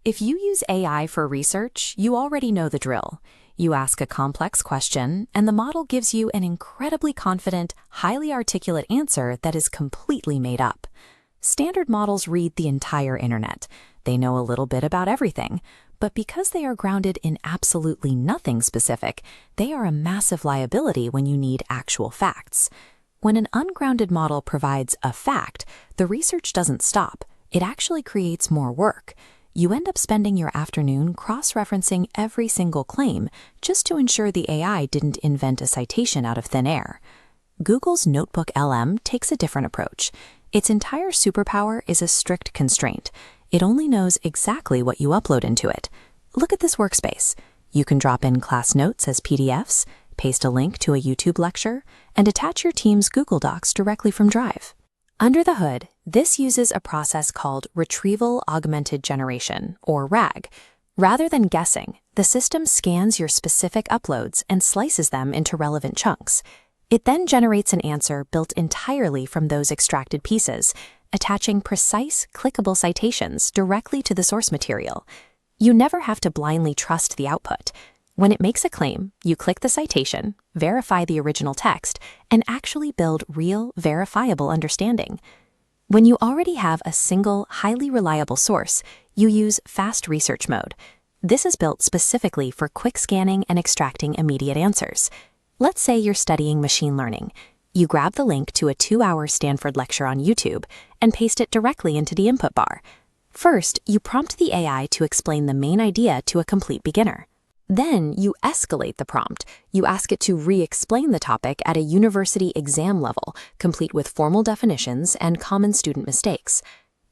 If you use AI for research, you already know the drill. You ask a complex question, and the model gives you an incredibly confident, highly articulate answer that is completely made up. Standard models read the entire internet. They know a little bit about everything, but because they are grounded in absolutely nothing specific, they are a massive liability when you need actual facts. When an ungrounded model provides a fact, the research doesn't stop. It actually creates more work. You end up spending your afternoon cross-referencing every single claim just to ensure the AI didn't invent a citation out of thin air. Google's NotebookLM takes a different approach. Its entire superpower is a strict constraint. It only knows exactly what you upload into it. Look at this workspace. You can drop in class notes as PDFs, paste a link to a YouTube lecture, and attach your team's Google Docs directly from Drive. Under the hood, this uses a process called Retrieval Augmented Generation, or RAG. Rather than guessing, the system scans your specific uploads and slices them into relevant chunks. It then generates an answer built entirely from those extracted pieces, attaching precise, clickable citations directly to the source material. You never have to blindly trust the output. When it makes a claim, you click the citation, verify the original text, and actually build real, verifiable understanding. When you already have a single, highly reliable source, you use fast research mode. This is built specifically for quick scanning and extracting immediate answers. Let's say you're studying machine learning. You grab the link to a 2-hour Stanford lecture on YouTube and paste it directly into the input bar. First, you prompt the AI to explain the main idea to a complete beginner. Then you escalate the prompt. You ask it to re-explain the topic at a university exam level, complete with formal definitions and common student mistakes.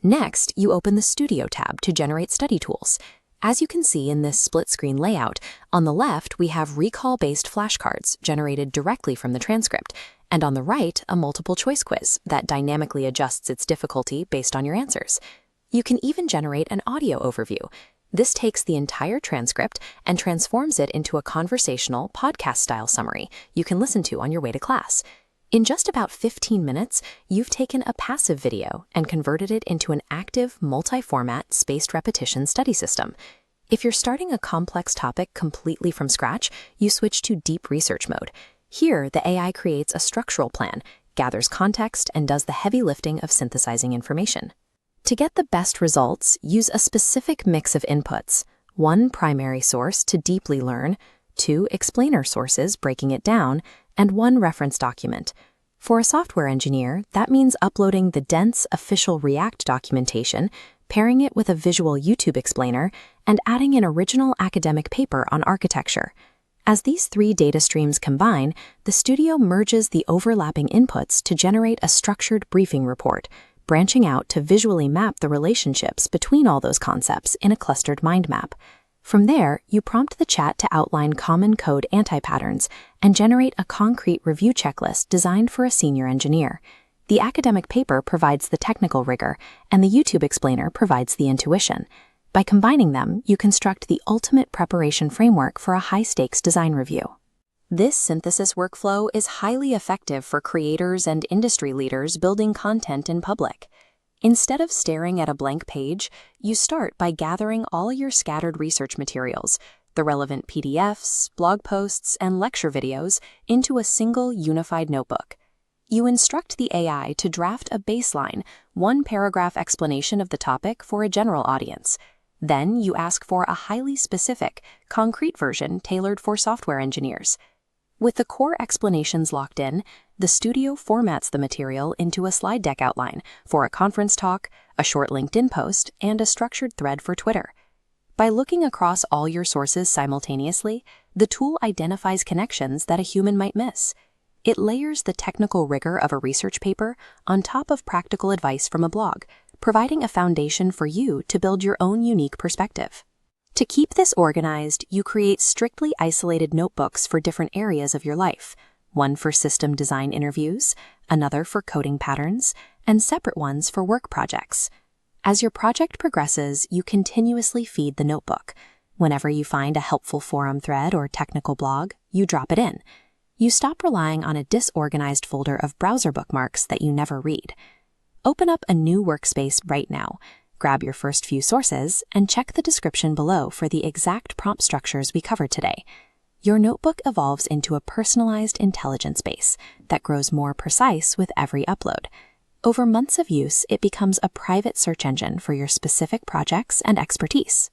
Next, you open the Studio tab to generate study tools. As you can see in this split-screen layout, on the left we have recall-based flashcards generated directly from the transcript, and on the right a multiple-choice quiz that dynamically adjusts its difficulty based on your answers. You can even generate an audio overview. This takes the entire transcript and transforms it into a conversational, podcast-style summary you can listen to on your way to class. In just about 15 minutes, you've taken a passive video and converted it into an active, multi-format, spaced repetition study system. If you're starting a complex topic completely from scratch, you switch to deep research mode. Here, the AI creates a structural plan, gathers context, and does the heavy lifting of synthesizing information. To get the best results, use a specific mix of inputs: 1 primary source to deeply learn, 2 explainer sources breaking it down, and 1 reference document. For a software engineer, that means uploading the dense official React documentation, pairing it with a visual YouTube explainer, and adding an original academic paper on architecture. As these 3 data streams combine, the Studio merges the overlapping inputs to generate a structured briefing report, branching out to visually map the relationships between all those concepts in a clustered mind map. From there, you prompt the chat to outline common code anti-patterns and generate a concrete review checklist designed for a senior engineer. The academic paper provides the technical rigor, and the YouTube explainer provides the intuition. By combining them, you construct the ultimate preparation framework for a high-stakes design review. This synthesis workflow is highly effective for creators and industry leaders building content in public. Instead of staring at a blank page, you start by gathering all your scattered research materials, the relevant PDFs, blog posts, and lecture videos, into a single unified notebook. You instruct the AI to draft a baseline, 1-paragraph explanation of the topic for a general audience. Then you ask for a highly specific, concrete version tailored for software engineers. With the core explanations locked in, the Studio formats the material into a slide deck outline for a conference talk, a short LinkedIn post, and a structured thread for Twitter. By looking across all your sources simultaneously, the tool identifies connections that a human might miss. It layers the technical rigor of a research paper on top of practical advice from a blog, providing a foundation for you to build your own unique perspective. To keep this organized, you create strictly isolated notebooks for different areas of your life, one for system design interviews, another for coding patterns, and separate ones for work projects. As your project progresses, you continuously feed the notebook. Whenever you find a helpful forum thread or technical blog, you drop it in. You stop relying on a disorganized folder of browser bookmarks that you never read. Open up a new workspace right now. Grab your first few sources and check the description below for the exact prompt structures we covered today. Your notebook evolves into a personalized intelligence base that grows more precise with every upload. Over months of use, it becomes a private search engine for your specific projects and expertise.